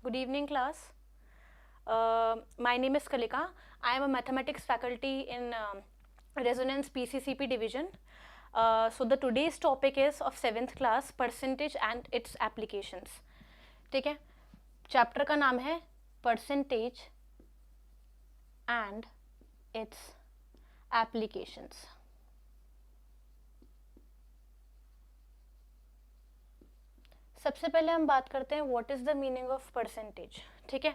Good evening, class. My name is Kalika. I am a mathematics faculty in Resonance PCCP division. So the today's topic is of 7th class, percentage and its applications. ठीक है, chapter का नाम है percentage and its applications. सबसे पहले हम बात करते हैं what is the meaning of percentage. ठीक है,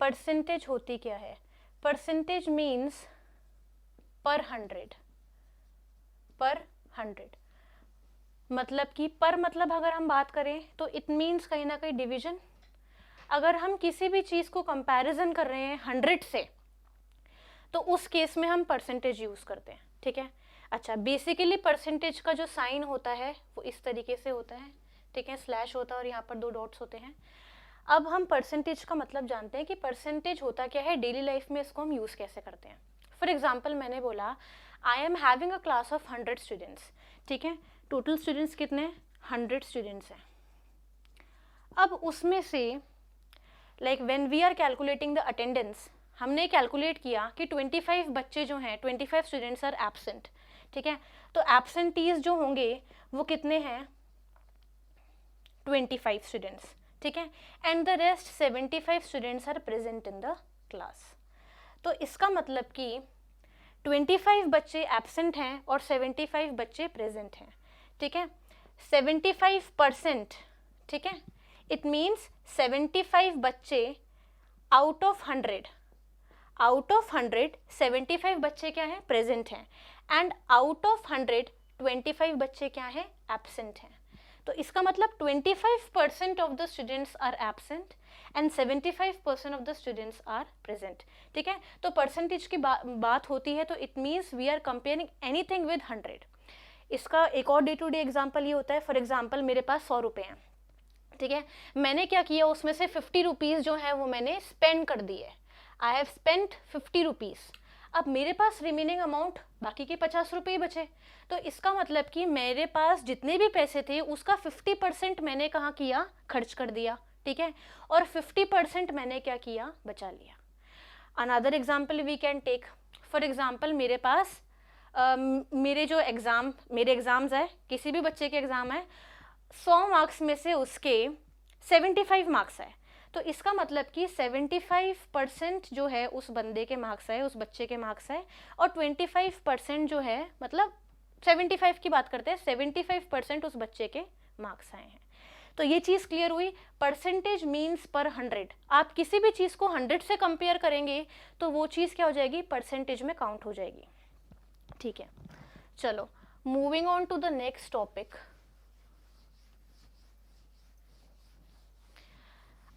परसेंटेज होती क्या है? परसेंटेज मीन्स पर 100. मतलब कि पर मतलब अगर हम बात करें तो इट मीन्स कहीं ना कहीं डिवीजन. अगर हम किसी भी चीज़ को कंपैरिजन कर रहे हैं 100 से तो उस केस में हम परसेंटेज यूज़ करते हैं. ठीक है, अच्छा, बेसिकली परसेंटेज का जो साइन होता है वो इस तरीके से होता है. ठीक है, स्लैश होता है और यहाँ पर 2 डॉट्स होते हैं. अब हम परसेंटेज का मतलब जानते हैं कि परसेंटेज होता क्या है, डेली लाइफ में इसको हम यूज़ कैसे करते हैं. फॉर एग्जाम्पल मैंने बोला I am having a class of 100 students. ठीक है, टोटल स्टूडेंट्स कितने? 100 स्टूडेंट्स हैं. अब उसमें से like when we are calculating the attendance, हमने कैलकुलेट किया कि 25 बच्चे जो हैं, 25 स्टूडेंट्स आर एब्सेंट. ठीक है, तो एब्सेंटीज जो होंगे वो कितने हैं? 25 स्टूडेंट्स. ठीक है, and the rest 75 students are present in the class. तो इसका मतलब कि 25 बच्चे एब्सेंट हैं और 75 बच्चे प्रेजेंट हैं. ठीक है, 75%. ठीक है, इट मीन्स 75 बच्चे आउट ऑफ 100. आउट ऑफ 100 75 बच्चे क्या हैं? प्रेजेंट हैं. एंड आउट ऑफ 100 25 बच्चे क्या हैं? एब्सेंट हैं. तो इसका मतलब 25% of the students are absent and 75% of the students are present. ठीक है, तो परसेंटेज की बात होती है तो it means we are comparing anything with 100. इसका एक और डे टू डे एग्जाम्पल ये होता है. फॉर एग्जाम्पल मेरे पास 100 रुपये हैं. ठीक है, मैंने क्या किया, उसमें से 50 रुपीज़ जो है वो मैंने स्पेंड कर दिए. I have spent 50 rupees. अब मेरे पास रिमेनिंग अमाउंट बाकी के 50 रुपये बचे. तो इसका मतलब कि मेरे पास जितने भी पैसे थे उसका 50% मैंने कहाँ किया? खर्च कर दिया. ठीक है, और 50% मैंने क्या किया? बचा लिया. Another example we can take. For example मेरे पास मेरे एग्ज़ाम्स है, किसी भी बच्चे के एग्ज़ाम है, 100 मार्क्स में से उसके 75 मार्क्स है. तो इसका मतलब कि 75% जो है उस बंदे के मार्क्स है, उस बच्चे के मार्क्स है, और 25% जो है, मतलब 75 की बात करते हैं, 75% उस बच्चे के मार्क्स आए हैं. तो ये चीज़ क्लियर हुई. परसेंटेज मीन्स पर 100. आप किसी भी चीज़ को 100 से कंपेयर करेंगे तो वो चीज़ क्या हो जाएगी? परसेंटेज में काउंट हो जाएगी. ठीक है, चलो moving on to the next topic.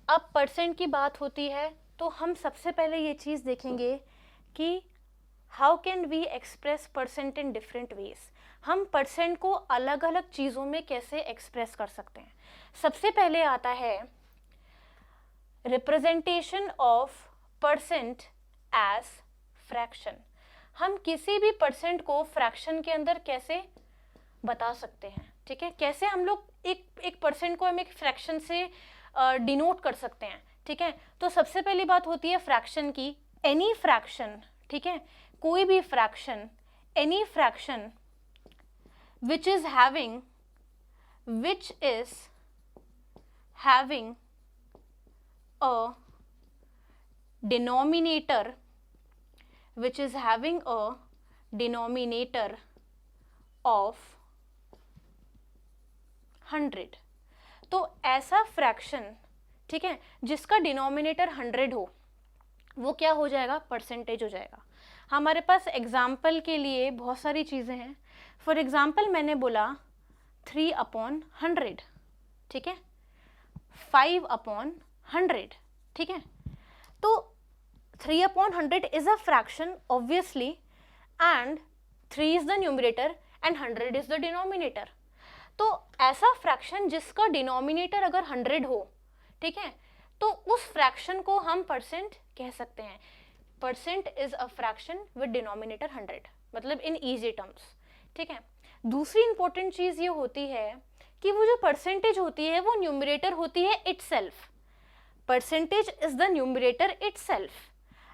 अब परसेंट की बात होती है तो हम सबसे पहले ये चीज़ देखेंगे कि how can we express percent in different ways. हम परसेंट को अलग अलग चीज़ों में कैसे एक्सप्रेस कर सकते हैं. सबसे पहले आता है representation of percent as fraction. हम किसी भी परसेंट को फ्रैक्शन के अंदर कैसे बता सकते हैं. ठीक है, कैसे हम लोग एक परसेंट को हम एक फ्रैक्शन से डिनोट कर सकते हैं. ठीक है, तो सबसे पहली बात होती है फ्रैक्शन की. एनी फ्रैक्शन, ठीक है, कोई भी fraction, any fraction which is having a denominator, which is having a denominator of 100. तो ऐसा फ्रैक्शन, ठीक है, जिसका डिनोमिनेटर 100 हो, वो क्या हो जाएगा? परसेंटेज हो जाएगा. हमारे पास एग्जाम्पल के लिए बहुत सारी चीज़ें हैं. फॉर एग्जाम्पल मैंने बोला 3/100. ठीक है, 5/100. ठीक है, तो 3/100 is a fraction obviously, and 3 is the numerator and 100 is the denominator. तो ऐसा फ्रैक्शन जिसका डिनोमिनेटर अगर 100 हो, ठीक है, तो उस फ्रैक्शन को हम परसेंट कह सकते हैं. Percent is a fraction with denominator 100, मतलब इन ईजी टर्म्स. ठीक है, दूसरी इंपॉर्टेंट चीज़ ये होती है कि वो जो परसेंटेज होती है वो न्यूमरेटर होती है itself. Percentage is the numerator itself.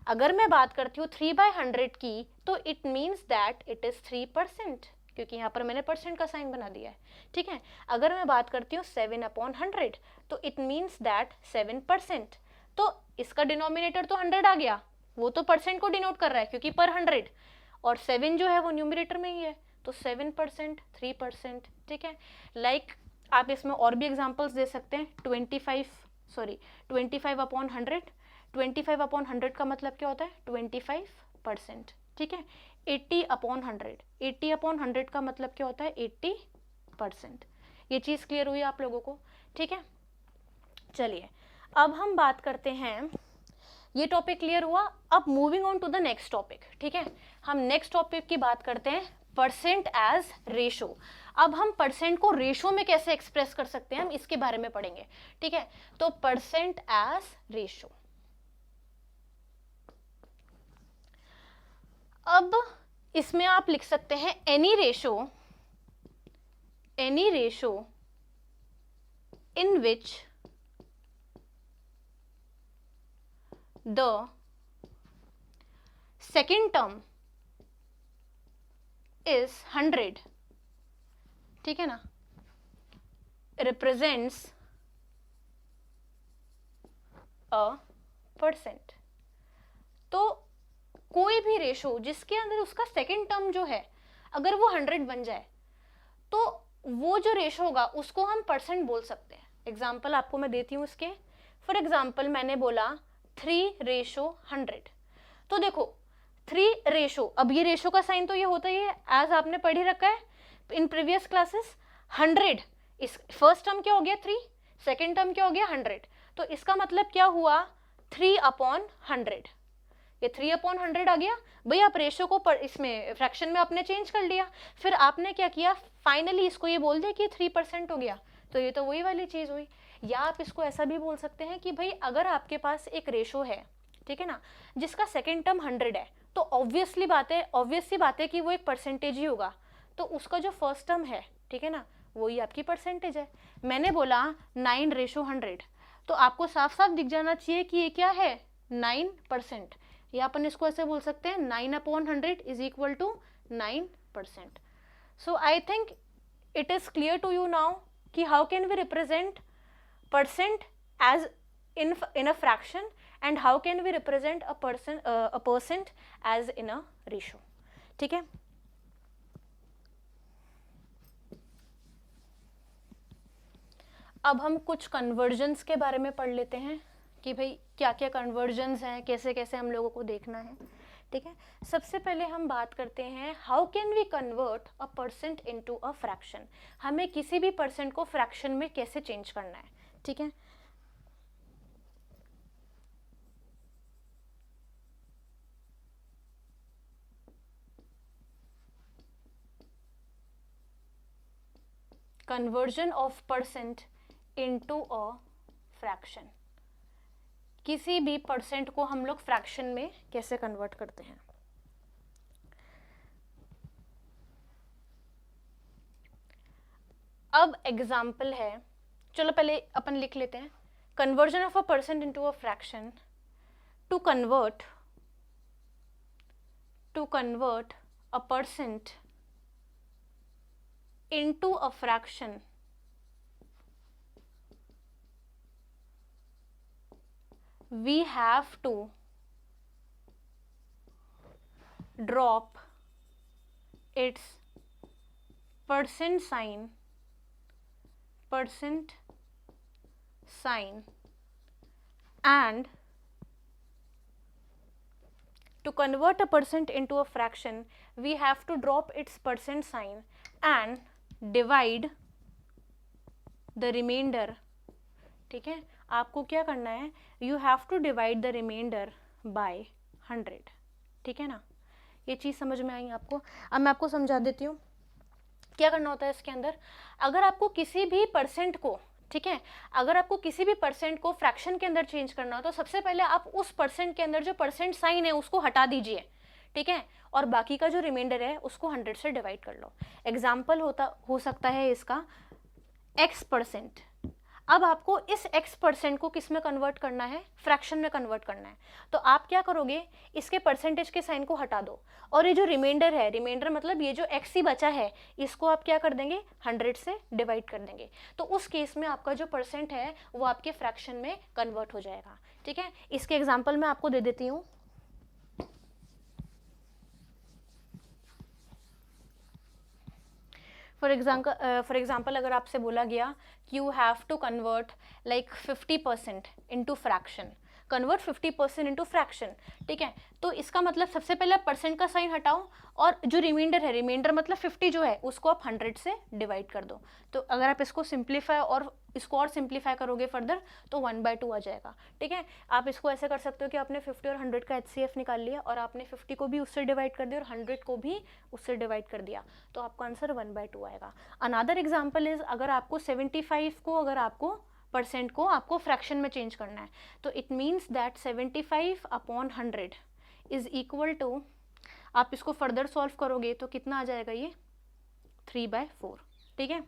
अगर मैं बात करती हूँ 3/100 की, तो it means that it is 3%, क्योंकि यहाँ पर मैंने परसेंट का साइन बना दिया है, ठीक है। अगर मैं बात करती हूँ 7/100, तो इट मीन्स दैट 7%। तो इसका डिनोमिनेटर तो 100 आ गया, वो तो परसेंट को डिनोट कर रहा है क्योंकि पर 100, और 7 जो है वो न्यूमरेटर में ही है, तो 7%, 3%, ठीक है। लाइक आप इसमें और भी एग्जांपल्स दे सकते हैं। 25/100, 25/100 का मतलब क्या होता है? 25%, ठीक है। 80/100, 80/100 का मतलब क्या होता है? 80%। ये चीज़ क्लियर हुई आप लोगों को, ठीक है। चलिए अब हम बात करते हैं, ये टॉपिक क्लियर हुआ। अब moving on to the next topic, ठीक है। हम नेक्स्ट टॉपिक की बात करते हैं, परसेंट एज रेशो। अब हम परसेंट को रेशो में कैसे एक्सप्रेस कर सकते हैं, हम इसके बारे में पढ़ेंगे, ठीक है। तो परसेंट एज रेशो, अब इसमें आप लिख सकते हैं any ratio in which the second term is 100, ठीक है ना, रिप्रेजेंट्स अ परसेंट। तो कोई भी रेशो जिसके अंदर उसका सेकेंड टर्म जो है अगर वो 100 बन जाए, तो वो जो रेशो होगा उसको हम परसेंट बोल सकते हैं। एग्जाम्पल आपको मैं देती हूँ इसके। फॉर एग्जाम्पल मैंने बोला 3/100, तो देखो 3 रेशो, अब ये रेशो का साइन तो ये होता ही है, एज आपने पढ़ ही रखा है इन प्रीवियस क्लासेस। 100, इस फर्स्ट टर्म क्या हो गया 3, सेकेंड टर्म क्या हो गया 100, तो इसका मतलब क्या हुआ 3/100, ये 3/100 आ गया। भाई आप रेशो को इसमें फ्रैक्शन में आपने चेंज कर लिया, फिर आपने क्या किया, फाइनली इसको ये बोल दिया कि 3% हो गया, तो ये तो वही वाली चीज़ हुई। या आप इसको ऐसा भी बोल सकते हैं कि भाई अगर आपके पास एक रेशो है, ठीक है ना, जिसका सेकेंड टर्म 100 है, तो ऑब्वियस सी बात है कि वो एक परसेंटेज ही होगा, तो उसका जो फर्स्ट टर्म है, ठीक है ना, वही आपकी परसेंटेज है। मैंने बोला 9/100, तो आपको साफ साफ दिख जाना चाहिए कि ये क्या है 9%, या अपन इसको ऐसे बोल सकते हैं 9/100 is equal to 9%। So I think it is clear to you now कि how can we represent percent as in a fraction and how can we represent a percent as in a ratio, ठीक है। अब हम कुछ convergence के बारे में पढ़ लेते हैं कि भाई क्या क्या कन्वर्जन्स हैं, कैसे कैसे हम लोगों को देखना है, ठीक है। सबसे पहले हम बात करते हैं how can we convert a percent into a fraction, हमें किसी भी परसेंट को फ्रैक्शन में कैसे चेंज करना है, ठीक है। Conversion of percent into a fraction, किसी भी परसेंट को हम लोग फ्रैक्शन में कैसे कन्वर्ट करते हैं। अब एग्जाम्पल है, चलो पहले अपन लिख लेते हैं। Conversion of a percent into a fraction, to convert a percent into a fraction, we have to drop its percent sign and to convert a percent into a fraction we have to drop its percent sign and divide the remainder, ठीक है। आपको क्या करना है, you have to divide the remainder by 100, ठीक है ना। ये चीज़ समझ में आई आपको। अब मैं आपको समझा देती हूँ क्या करना होता है इसके अंदर। अगर आपको किसी भी परसेंट को, ठीक है, अगर आपको किसी भी परसेंट को फ्रैक्शन के अंदर चेंज करना हो, तो सबसे पहले आप उस परसेंट के अंदर जो परसेंट साइन है उसको हटा दीजिए, ठीक है, और बाकी का जो रिमाइंडर है उसको 100 से डिवाइड कर लो। एग्जाम्पल हो सकता है इसका x%। अब आपको इस x% को किस में कन्वर्ट करना है, फ्रैक्शन में कन्वर्ट करना है। तो आप क्या करोगे, इसके परसेंटेज के साइन को हटा दो, और ये जो रिमाइंडर है, रिमाइंडर मतलब ये जो x ही बचा है, इसको आप क्या कर देंगे, 100 से डिवाइड कर देंगे। तो उस केस में आपका जो परसेंट है वो आपके फ्रैक्शन में कन्वर्ट हो जाएगा। ठीक है, इसके एग्जाम्पल मैं आपको दे देती हूँ। फॉर एग्जाम्पल अगर आपसे बोला गया कि you have to convert like 50% into fraction, convert 50% into fraction. ठीक है, तो इसका मतलब सबसे पहले परसेंट का साइन हटाओ, और जो रिमाइंडर है, रिमाइंडर मतलब 50 जो है, उसको आप 100 से डिवाइड कर दो। तो अगर आप इसको सिंप्लीफाई और इसको और सिंप्लीफाई करोगे फर्दर तो 1/2 आ जाएगा। ठीक है, आप इसको ऐसे कर सकते हो कि आपने 50 और 100 का HCF निकाल लिया, और आपने 50 को भी उससे डिवाइड कर दिया और 100 को भी उससे डिवाइड कर दिया, तो आपका आंसर 1/2 आएगा। अनदर एग्जाम्पल इज, अगर आपको 75 को, अगर आपको परसेंट को आपको फ्रैक्शन में चेंज करना है, तो it means that 75/100 is equal to, आप इसको फर्दर सॉल्व करोगे तो कितना आ जाएगा, ये 3/4। ठीक है,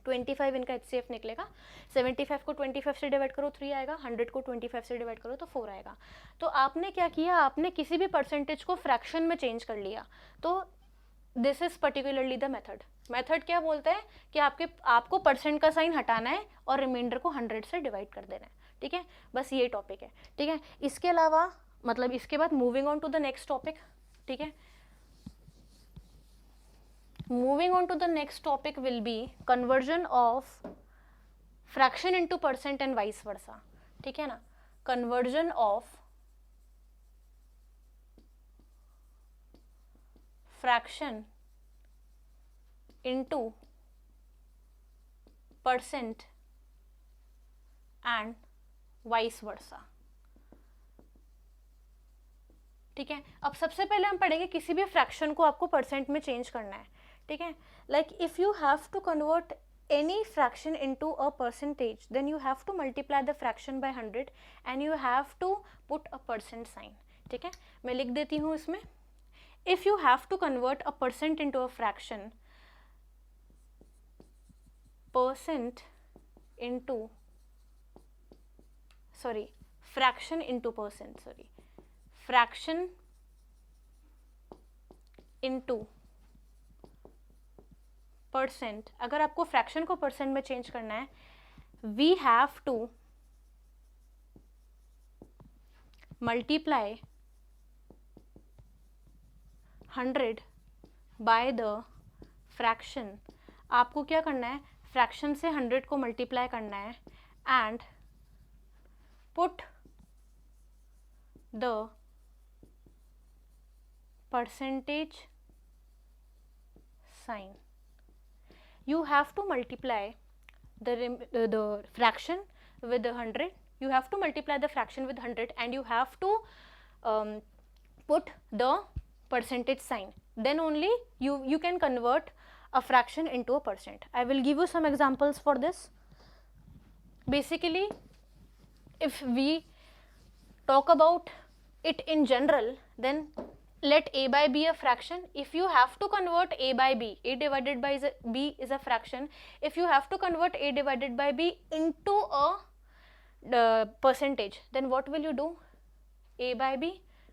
25 इनका HCF निकलेगा, 75 को 25 से डिवाइड करो 3 आएगा, 100 को 25 से डिवाइड करो तो 4 आएगा। तो आपने क्या किया, आपने किसी भी परसेंटेज को फ्रैक्शन में चेंज कर लिया। तो this is particularly the method. Method क्या बोलता है कि आपको परसेंट का साइन हटाना है और रिमाइंडर को 100 से डिवाइड कर देना है। ठीक है, बस ये टॉपिक है। ठीक है, इसके अलावा मतलब इसके बाद moving on to the next topic. ठीक है, moving on to the next topic will be conversion of fraction into percent and vice versa। ठीक है ना, conversion of fraction into percent and vice versa। ठीक है, अब सबसे पहले हम पढ़ेंगे किसी भी फ्रैक्शन को आपको परसेंट में चेंज करना है। ठीक है, like if you have to convert any fraction into a percentage, then you have to multiply the fraction by 100 and you have to put a percent sign। ठीक है, मैं लिख देती हूँ इसमें, if you have to convert a percent into a fraction, percent into, sorry, fraction into percent, sorry, fraction into percent, अगर आपको fraction को परसेंट में चेंज करना है, we have to multiply 100 by the fraction. आपको क्या करना है, फ्रैक्शन से 100 को मल्टीप्लाई करना है and put the percentage sign. You have to multiply the fraction with 100. You have to multiply the fraction with 100 and you have to put the percentage sign. Then only you can convert a fraction into a percent. I will give you some examples for this. Basically, if we talk about it in general, then let a by b a fraction. If you have to convert a by b, a divided by b is a fraction. If you have to convert a divided by b into a percentage, then what will you do, a by b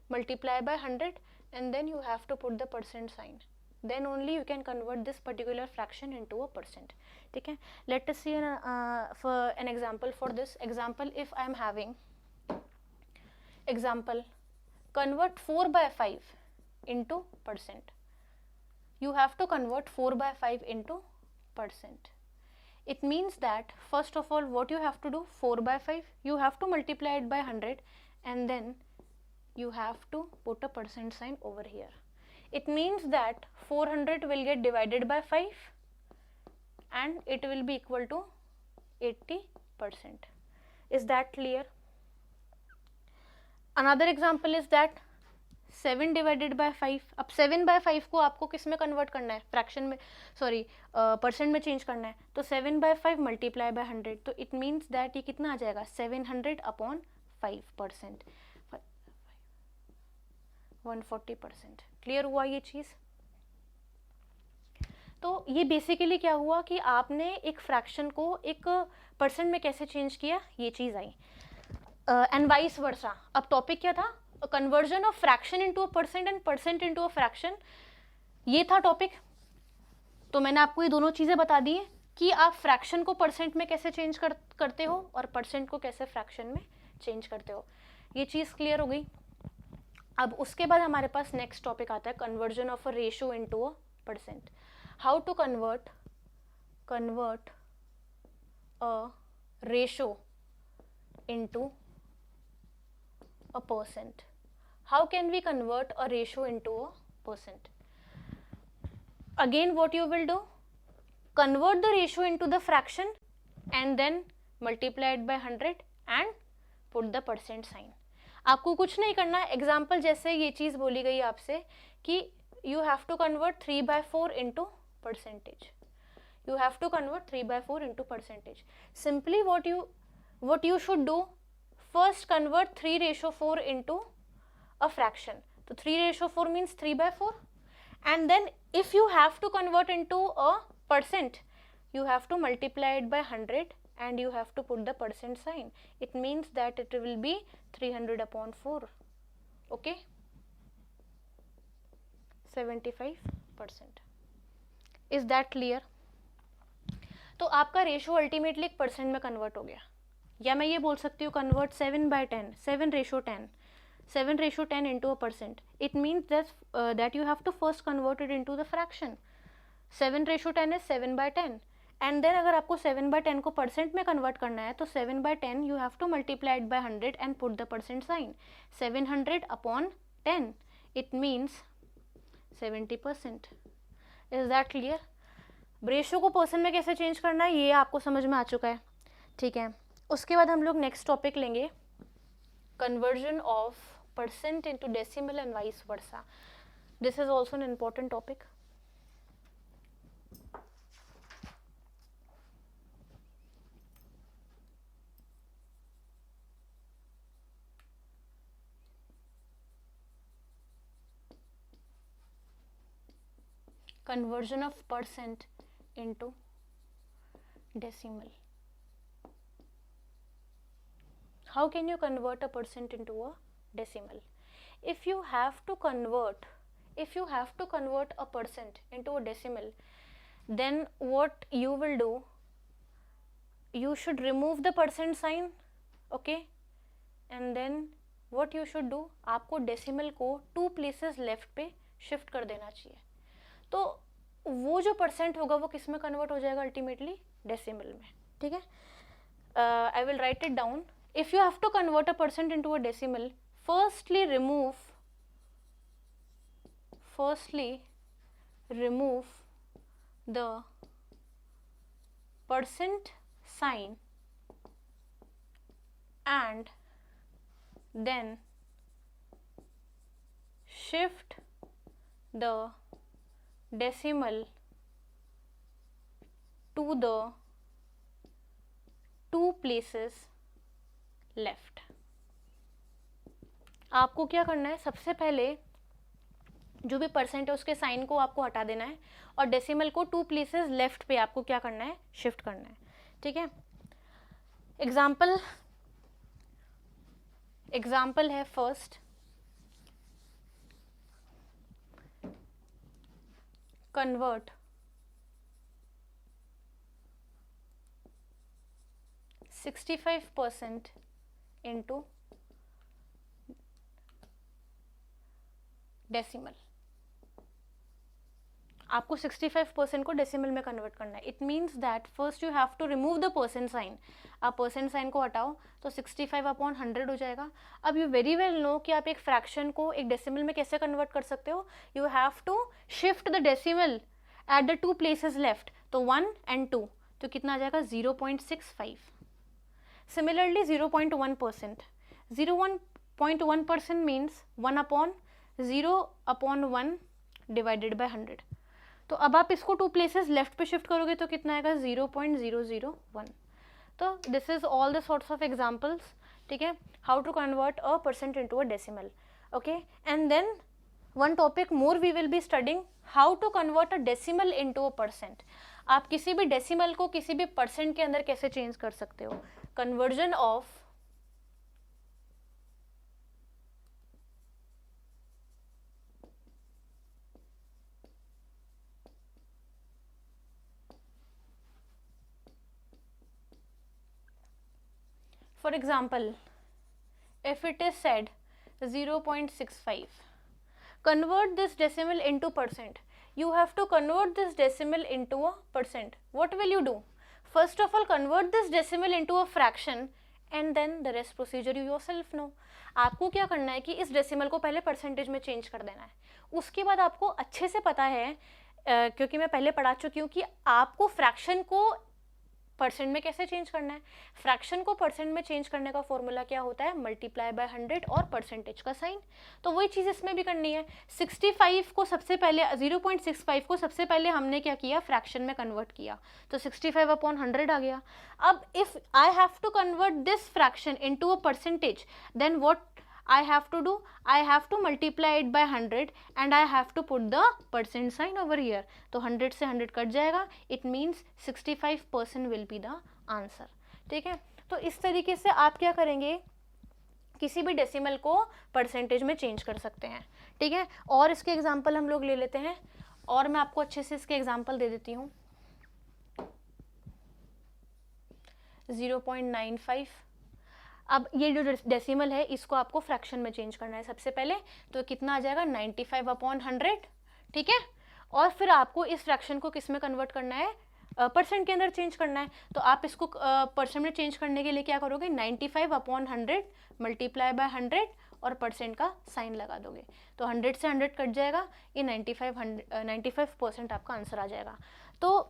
multiply by 100 and then you have to put the percent sign, then only you can convert this particular fraction into a percent. ठीक है, let us see for an example for this example. If I am having example, convert 4/5 into percent. You have to convert 4/5 into percent. It means that first of all what you have to do, 4/5 you have to multiply it by 100 and then you have to put a percent sign over here. It means that 400 will get divided by 5 and it will be equal to 80%. Is that clear? Another example is that 7 divided by 5। अब 7/5 को आपको किस में convert करना है, fraction में, sorry percent में change करना है। तो 7/5 मल्टीप्लाई बाय 100, तो इट मीन्स दैट ये कितना आ जाएगा, 700/5%, 140%। क्लियर हुआ ये चीज़? तो ये बेसिकली क्या हुआ कि आपने एक फ्रैक्शन को एक परसेंट में कैसे चेंज किया, ये चीज़ आई। And vice versa. अब टॉपिक क्या था, conversion of fraction into a percent and percent into a fraction, ये था टॉपिक। तो मैंने आपको ये दोनों चीज़ें बता दी है कि आप फ्रैक्शन को परसेंट में कैसे चेंज करते हो और परसेंट को कैसे फ्रैक्शन में चेंज करते हो। ये चीज़ क्लियर हो गई। अब उसके बाद हमारे पास नेक्स्ट टॉपिक आता है conversion of a ratio into a percent. How to convert a ratio into a percent. How can we convert a ratio into a percent? Again, what you will do? Convert the ratio into the fraction and then multiply it by 100 and put the percent sign. आपको कुछ नहीं करना है। Example जैसे ये चीज़ बोली गई आपसे कि you have to convert 3/4 into percentage. You have to convert 3/4 into percentage. Simply what you should do, first convert 3/4 into a fraction. So 3/4 means 3/4, and then if you have to convert into a percent, you have to multiply it by 100 and you have to put the percent sign. It means that it will be 300/4. Okay, 75%. Is that clear? तो आपका ratio ultimately एक percent में convert हो गया, या मैं ये बोल सकती हूँ convert 7/10, 7/10, 7/10 into a percent. It means that you have to first convert it into the fraction. 7/10 is 7/10, and then अगर आपको 7/10 को परसेंट में कन्वर्ट करना है तो 7/10 you have to multiply it by 100 and put the percent sign. 700/10, it means 70%. Is that clear? Ratio को percent में कैसे चेंज करना है ये आपको समझ में आ चुका है, ठीक है। उसके बाद हम लोग नेक्स्ट टॉपिक लेंगे conversion of percent into decimal and vice versa. This is also an important topic. conversion of percent into decimal. How can you convert a percent into a decimal? If you have to convert a percent into a decimal, then what you will do, you should remove the percent sign, okay, and then what you should do, आपको decimal को 2 places left पे shift कर देना चाहिए। तो वो जो percent होगा वो किस में कन्वर्ट हो जाएगा अल्टीमेटली, डेसिमल में, ठीक है। I will write it down. If you have to convert a percent into a decimal, firstly remove the percent sign and then shift the decimal to the 2 places left. आपको क्या करना है, सबसे पहले जो भी परसेंट है उसके साइन को आपको हटा देना है और डेसिमल को 2 प्लेसेस लेफ्ट पे आपको क्या करना है, शिफ्ट करना है, ठीक है। एग्जाम्पल है फर्स्ट, convert 65% into डेसिमल। आपको 65% को डेसिमल में कन्वर्ट करना है। It means that first you have to remove the percent sign. आप परसेंट साइन को हटाओ तो 65/100 हो जाएगा। अब यू वेरी वेल नो कि आप एक फ्रैक्शन को एक डेसिमल में कैसे कन्वर्ट कर सकते हो। You have to shift the decimal at the 2 places left, तो 1 and 2, तो कितना आ जाएगा 0.65। Similarly 0.1%, 0.1% means 1/0/1 divided by 100। तो अब आप इसको 2 प्लेसेस लेफ्ट पे शिफ्ट करोगे तो कितना आएगा 0.001। तो this is all the sorts of examples, ठीक है, how to convert a percent into a decimal, okay. And then one topic more we will be studying how to convert a decimal into a percent. आप किसी भी decimal को किसी भी percent के अंदर कैसे चेंज कर सकते हो। Conversion of for example if it is said 0.65, convert this decimal into percent. You have to convert this decimal into a percent. What will you do? First of all, convert this decimal into a fraction and then the rest procedure you yourself know. आपको क्या करना है कि इस decimal को पहले percentage में change कर देना है। उसके बाद आपको अच्छे से पता है क्योंकि मैं पहले पढ़ा चुकी हूँ कि आपको फ्रैक्शन को परसेंट में कैसे चेंज करना है। फ्रैक्शन को परसेंट में चेंज करने का फॉर्मूला क्या होता है, मल्टीप्लाई बाय 100 और परसेंटेज का साइन। तो वही चीज़ इसमें भी करनी है। 65 को सबसे पहले 0.65 को सबसे पहले हमने क्या किया, फ्रैक्शन में कन्वर्ट किया, तो 65/100 आ गया। अब if I have to convert this fraction into a percentage, then what I have to do, I have to multiply it by 100 and I have to put the percent sign over here. तो 100 से 100 cut जाएगा, it means 65% will be the answer. ठीक है, तो इस तरीके से आप क्या करेंगे, किसी भी डेसिमल को परसेंटेज में चेंज कर सकते हैं। ठीक है, और इसके एग्जाम्पल हम लोग ले लेते हैं, और मैं आपको अच्छे से इसके एग्जाम्पल दे देती हूँ। 0.95, अब ये जो डेसिमल है इसको आपको फ्रैक्शन में चेंज करना है सबसे पहले, तो कितना आ जाएगा 95/100। ठीक है, और फिर आपको इस फ्रैक्शन को किस में कन्वर्ट करना है, परसेंट के अंदर चेंज करना है। तो आप इसको परसेंट में चेंज करने के लिए क्या करोगे, 95/100 मल्टीप्लाई बाय 100 और परसेंट का साइन लगा दोगे, तो 100 से 100 कट जाएगा, ये 95% आपका आंसर आ जाएगा। तो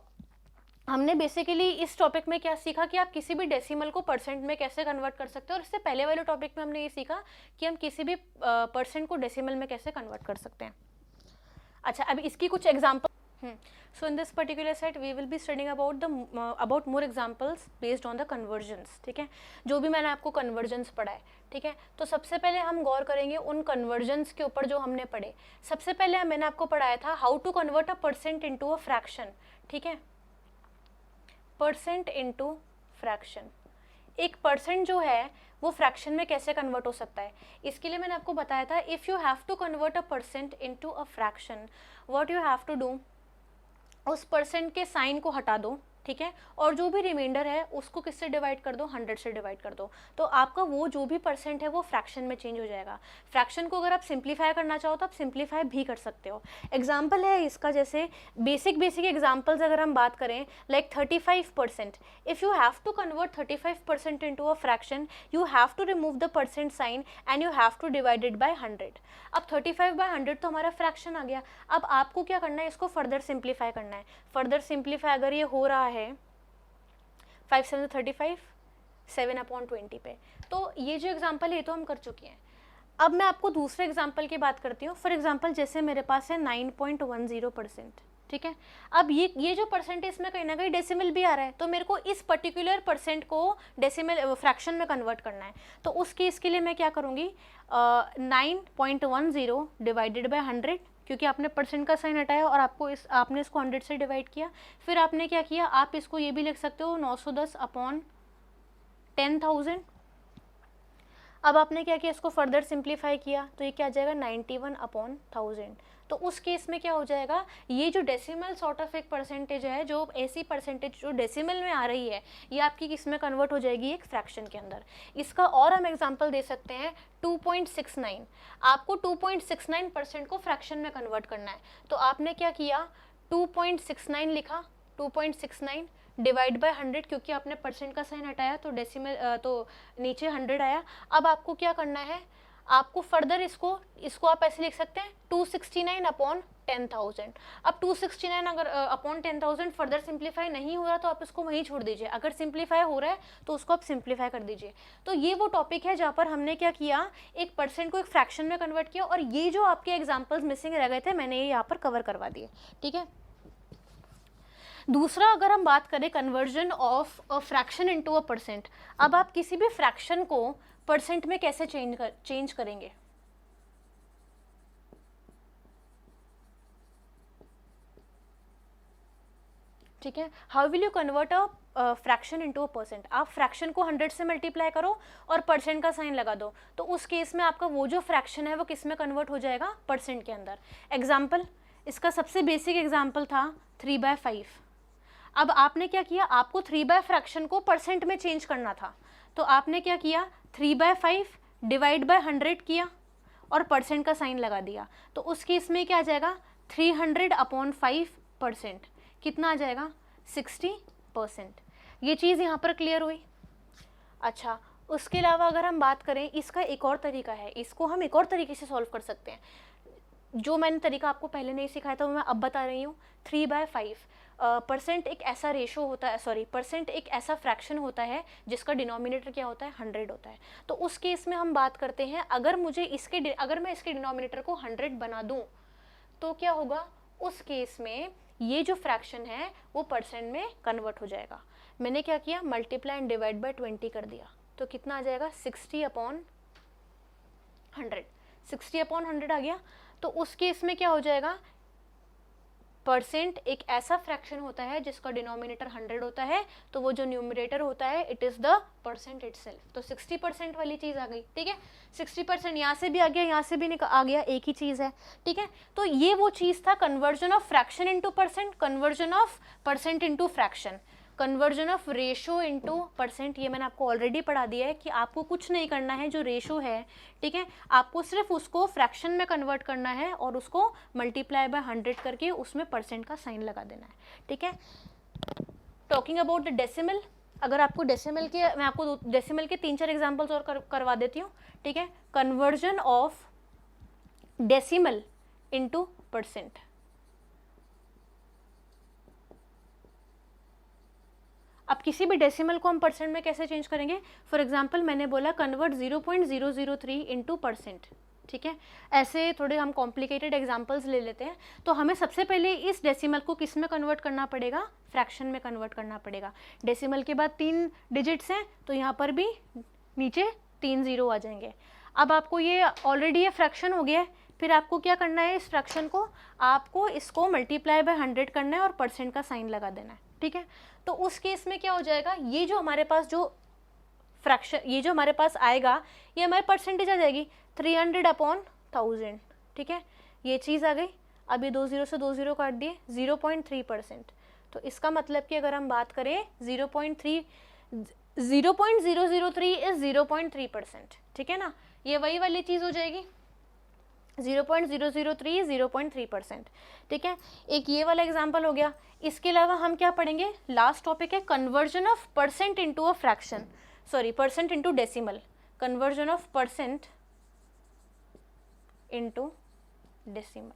हमने बेसिकली इस टॉपिक में क्या सीखा कि आप किसी भी डेसिमल को परसेंट में कैसे कन्वर्ट कर सकते हो, और इससे पहले वाले टॉपिक में हमने ये सीखा कि हम किसी भी परसेंट को डेसिमल में कैसे कन्वर्ट कर सकते हैं। अच्छा, अभी इसकी कुछ example. So in this particular set we will be studying about more examples based on the conversions. ठीक है, जो भी मैंने आपको कन्वर्जन्स पढ़ा है। ठीक है, तो सबसे पहले हम गौर करेंगे उन कन्वर्जन्स के ऊपर जो हमने पढ़े। सबसे पहले मैंने आपको पढ़ाया था how to convert a percent into a fraction. ठीक है, परसेंट इनटू फ्रैक्शन, एक परसेंट जो है वो फ्रैक्शन में कैसे कन्वर्ट हो सकता है, इसके लिए मैंने आपको बताया था if you have to convert a percent into a fraction, what you have to do, उस परसेंट के साइन को हटा दो। ठीक है, और जो भी रिमाइंडर है उसको किससे डिवाइड कर दो, 100 से डिवाइड कर दो, तो आपका वो जो भी परसेंट है वो फ्रैक्शन में चेंज हो जाएगा। फ्रैक्शन को अगर आप सिंप्लीफाई करना चाहो तो आप सिंप्लीफाई भी कर सकते हो। एग्जाम्पल है इसका, जैसे बेसिक एग्जाम्पल्स अगर हम बात करें, like 35%, if you have to convert 35% into a fraction, you have to remove the percent sign and you have to divide it by 100। अब 35/100 तो हमारा फ्रैक्शन आ गया। अब आपको क्या करना है, इसको फर्दर सिंप्लीफाई करना है। फर्दर सिंप्लीफाई अगर ये हो रहा है 5 7 35, 7/20 पे, तो ये जो एग्जांपल है ये तो हम कर चुके हैं। अब मैं आपको दूसरे एग्जांपल की बात करती हूँ। फॉर एग्जांपल जैसे मेरे पास है 9.10%। ठीक है, अब ये जो परसेंट है इसमें कहीं ना कहीं डेसिमल भी आ रहा है, तो मेरे को इस पर्टिकुलर परसेंट को डेसिमल फ्रैक्शन में कन्वर्ट करना है। तो उस केस के लिए मैं क्या करूँगी, 9.10 डिवाइडेड बाय 100, क्योंकि आपने परसेंट का साइन हटाया और आपने इसको 100 से डिवाइड किया। फिर आपने क्या किया, आप इसको ये भी लिख सकते हो 910/10,000। अब आपने क्या किया, इसको फर्दर सिंप्लीफाई किया, तो ये क्या आ जाएगा 91/1000। तो उस केस में क्या हो जाएगा, ये जो डेसिमल सॉर्ट ऑफ एक परसेंटेज है, जो ऐसी परसेंटेज जो डेसिमल में आ रही है, ये आपकी किस में कन्वर्ट हो जाएगी, एक फ्रैक्शन के अंदर। इसका और हम एग्जांपल दे सकते हैं 2.69। आपको 2.69% को फ्रैक्शन में कन्वर्ट करना है, तो आपने क्या किया, 2.69 लिखा, 2.69 डिवाइड बाय 100, क्योंकि आपने परसेंट का साइन हटाया तो डेसिमल तो नीचे 100 आया। अब आपको क्या करना है, आपको फर्दर इसको आप ऐसे लिख सकते हैं 269/10,000। अब 269 अगर अपॉन 10,000 फर्दर सिंप्लीफाई नहीं हो रहा तो आप इसको वहीं छोड़ दीजिए, अगर सिंप्लीफाई हो रहा है तो उसको आप सिंप्लीफाई कर दीजिए। तो ये वो टॉपिक है जहाँ पर हमने क्या किया, एक परसेंट को एक फ्रैक्शन में कन्वर्ट किया, और ये जो आपके एग्जाम्पल्स मिसिंग रह गए थे मैंने ये यहाँ पर कवर करवा दिए। ठीक है, दूसरा अगर हम बात करें conversion of a fraction into a percent, अब आप किसी भी फ्रैक्शन को परसेंट में कैसे चेंज करेंगे। ठीक है। How will you convert a fraction into a percent? आप फ्रैक्शन को 100 से मल्टीप्लाई करो और परसेंट का साइन लगा दो, तो उस केस में आपका वो जो फ्रैक्शन है वो किस में कन्वर्ट हो जाएगा? परसेंट के अंदर। एग्जाम्पल, इसका सबसे बेसिक एग्जाम्पल था 3/5। अब आपने क्या किया, आपको 3/5 फ्रैक्शन को परसेंट में चेंज करना था, तो आपने क्या किया, 3/5 डिवाइड बाय 100 किया और परसेंट का साइन लगा दिया, तो उस केस में क्या आ जाएगा, 300/5%। कितना आ जाएगा? 60%। ये चीज़ यहाँ पर क्लियर हुई? अच्छा, उसके अलावा अगर हम बात करें, इसका एक और तरीका है, इसको हम एक और तरीके से सॉल्व कर सकते हैं। जो मैंने तरीका आपको पहले नहीं सिखाया था वो मैं अब बता रही हूँ। 3/5 परसेंट एक ऐसा रेशो होता है, सॉरी परसेंट एक ऐसा फ्रैक्शन होता है जिसका डिनोमिनेटर क्या होता है? 100 होता है। तो उस केस में हम बात करते हैं, अगर मैं इसके डिनोमिनेटर को 100 बना दूँ तो क्या होगा? उस केस में ये जो फ्रैक्शन है वो परसेंट में कन्वर्ट हो जाएगा। मैंने क्या किया, मल्टीप्लाई एंड डिवाइड बाय 20 कर दिया, तो कितना आ जाएगा? 60/100। 60/100 आ गया। तो उस केस में क्या हो जाएगा, परसेंट एक ऐसा फ्रैक्शन होता है जिसका डिनोमिनेटर 100 होता है, तो वो जो न्यूमरेटर होता है it is the percent itself. तो 60% वाली चीज़ आ गई, ठीक है। 60% यहाँ से भी आ गया, यहाँ से भी आ गया, एक ही चीज़ है, ठीक है। तो ये वो चीज़ था, conversion of fraction into percent, conversion of percent into fraction, conversion of ratio into percent. ये मैंने आपको ऑलरेडी पढ़ा दिया है कि आपको कुछ नहीं करना है, जो रेशो है, ठीक है, आपको सिर्फ उसको फ्रैक्शन में कन्वर्ट करना है और उसको मल्टीप्लाई बाय 100 करके उसमें परसेंट का साइन लगा देना है, ठीक है। टॉकिंग अबाउट द डेसिमल, अगर आपको डेसिमल के, मैं आपको डेसिमल के 3-4 एग्जाम्पल्स और करवा देती हूँ, ठीक है। Conversion of decimal into percent. अब किसी भी डेसिमल को हम परसेंट में कैसे चेंज करेंगे? फॉर एग्जांपल मैंने बोला कन्वर्ट 0.003 इनटू परसेंट, ठीक है। ऐसे थोड़े हम कॉम्प्लिकेटेड एग्जांपल्स ले लेते हैं। तो हमें सबसे पहले इस डेसिमल को किस में कन्वर्ट करना पड़ेगा? फ्रैक्शन में कन्वर्ट करना पड़ेगा। डेसिमल के बाद 3 डिजिट्स हैं, तो यहाँ पर भी नीचे 3 0 आ जाएंगे। अब आपको ये ऑलरेडी ये फ्रैक्शन हो गया है, फिर आपको क्या करना है, इस फ्रैक्शन को आपको इसको मल्टीप्लाई बाय 100 करना है और परसेंट का साइन लगा देना है, ठीक है। तो उस केस में क्या हो जाएगा, ये जो हमारे पास जो फ्रैक्शन, ये जो हमारे पास आएगा, ये हमारी परसेंटेज आ जाएगी 300/1000, ठीक है। ये चीज़ आ गई। अब ये 2 0 से 2 0 काट दिए, 0.3%। तो इसका मतलब कि अगर हम बात करें 0.003 इज 0.3%, ठीक है ना। ये वही वाली चीज़ हो जाएगी, 0.003 0.3%, ठीक है। एक ये वाला एग्जांपल हो गया। इसके अलावा हम क्या पढ़ेंगे, लास्ट टॉपिक है conversion of percent into a fraction, sorry percent into decimal, conversion of percent into decimal.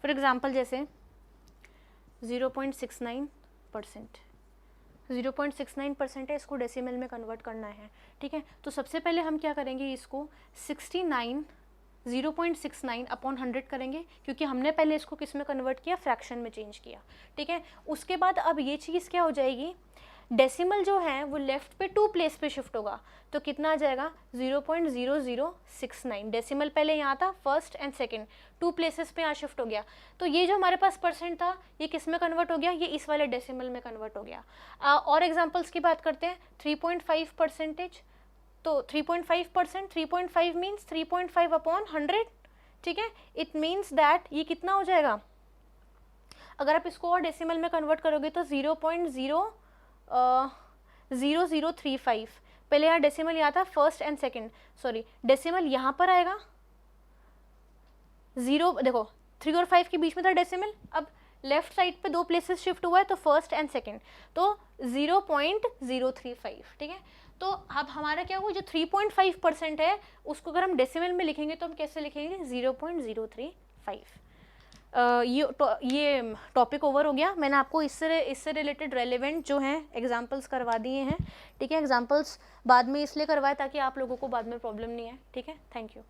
For example जैसे 0.69%, 0.69% है, इसको डेसिमल में कन्वर्ट करना है, ठीक है। तो सबसे पहले हम क्या करेंगे, इसको 0.69/100 करेंगे, क्योंकि हमने पहले इसको किस में कन्वर्ट किया, फ्रैक्शन में चेंज किया, ठीक है। उसके बाद अब ये चीज़ क्या हो जाएगी, डेसिमल जो है वो लेफ्ट पे 2 प्लेस पे शिफ्ट होगा, तो कितना आ जाएगा 0.0069। डेसिमल पहले यहाँ था, फर्स्ट एंड सेकंड 2 प्लेसेस पे यहाँ शिफ्ट हो गया। तो ये जो हमारे पास परसेंट था ये किस में कन्वर्ट हो गया, ये इस वाले डेसिमल में कन्वर्ट हो गया। और एग्जांपल्स की बात करते हैं, 3.5%, तो 3.5%, 3.5 मीन्स 3.5/100, ठीक है। इट मीन्स दैट ये कितना हो जाएगा, अगर आप इसको और डेसिमल में कन्वर्ट करोगे तो 0.0035। पहले यहाँ डेसिमल यहाँ था, first and second, sorry decimal यहाँ पर आएगा 0, देखो 3 और 5 के बीच में था डेसिमल, अब लेफ्ट साइड पे 2 प्लेसेस शिफ्ट हुआ है, तो फर्स्ट एंड सेकंड, तो 0.035, ठीक है। तो अब हमारा क्या हुआ, जो 3.5% है उसको अगर हम डेसिमल में लिखेंगे तो हम कैसे लिखेंगे, 0.035। ये टॉपिक ओवर हो गया। मैंने आपको इससे रिलेटेड रेलेवेंट जो हैं एग्जांपल्स करवा दिए हैं, ठीक है। एग्जांपल्स बाद में इसलिए करवाए ताकि आप लोगों को बाद में प्रॉब्लम नहीं है, ठीक है। Thank you.